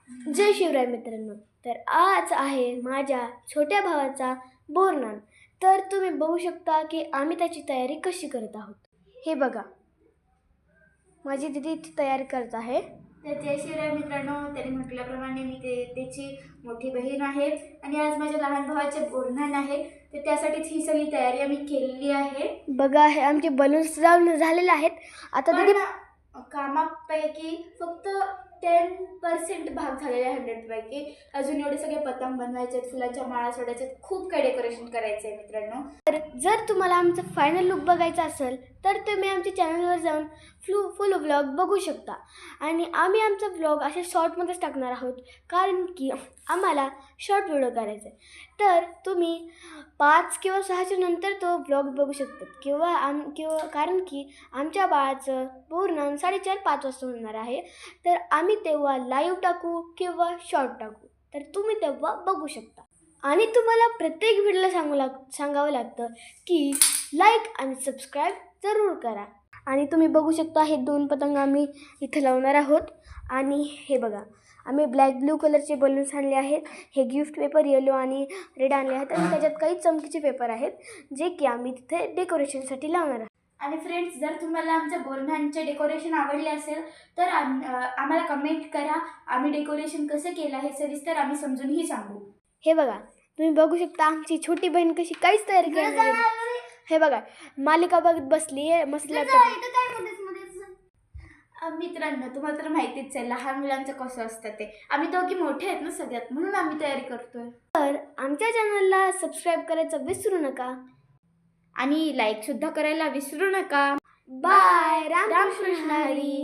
जय शिवराय मित्रांनो. तर आज आहे माझ्या छोट्या भावाचा बोरनान. तर तुम्ही बघू शकता की आम्ही त्याची तयारी कशी करत आहोत. हे बघा, माझी दीदी ती तयारी करत आहे. तर जय शिवराय मित्रांनो, त्यांनी म्हटल्याप्रमाणे मी त्याची मोठी बहीण आहे आणि आज माझ्या लहान भावाचे बोरन्हाण आहे. तर त्यासाठीच ही सगळी तयारी आम्ही केलेली आहे. बघा, हे आमचे बलून्स लावून झालेले आहेत. आता दीदी कामापैकी फक्त 10% भाग झालेला आहे 100 पैकी. अजून एवढे सगळे पतंग बनवायचे आहेत, फुलाच्या माळा सोडायच्या, खूप काही डेकोरेशन करायचं आहे मित्रांनो. तर जर तुम्हाला आमचं फायनल लुक बघायचा असेल तर तुम्ही आमच्या चॅनलवर जाऊन फुल व्लॉग बघू शकता. आणि आम्ही आमचा व्लॉग असे शॉर्टमध्येच टाकणार आहोत, कारण की आम्हाला शॉर्ट व्हिडिओ करायचा आहे. तर तुम्ही 5 किंवा 6च्या नंतर तो व्लॉग बघू शकतात, किंवा कारण की आमच्या बाळाचं बोरनान 4:30-5 वाजता होणार आहे. तर आम्ही तेव्हा लाईव्ह टाकू किंवा शॉर्ट टाकू, तर तुम्ही तेव्हा बघू शकता. आणि तुम्हाला प्रत्येक व्हिडिओला सांगावं लागतं की लाईक आणि सबस्क्राईब जरूर करा. आणि तुम्ही बघू शकता, हे 2 पतंग आम्ही इथं लावणार आहोत. आणि हे बघा, आम्ही ब्लॅक-ब्लू कलरचे बलून्स आणले आहेत. हे गिफ्ट पेपर येलो आणि रेड आणले आहेत. आणि त्याच्यात काही चमकीचे पेपर आहेत, जे की आम्ही तिथे डेकोरेशनसाठी लावणार आहोत. आणि फ्रेंड्स, जर तुम्हाला आमच्या बोरन्हाणचे डेकोरेशन आवडले असेल तर आम्हाला कमेंट करा. आम्ही डेकोरेशन कसं केलं हे सविस्तर आम्ही समजूनही सांगू. हे बघा, तुम्ही बघू शकता आमची छोटी बहीण कशी काहीच तयारी करणार आहे. हे बघा, मालिका बघत बसली आहे मस्त. मित्रांनो, तुम्हाला तर माहितीच आहे लहान मुलांचं कसं असतं ते. आम्ही दोघी मोठे आहेत ना सगळ्यात, म्हणून आम्ही तयारी करतोय. तर आमच्या चॅनलला सबस्क्राईब करायचं विसरू नका आणि लाईक सुद्धा करायला विसरू नका. बाय. रामकृष्ण हरी.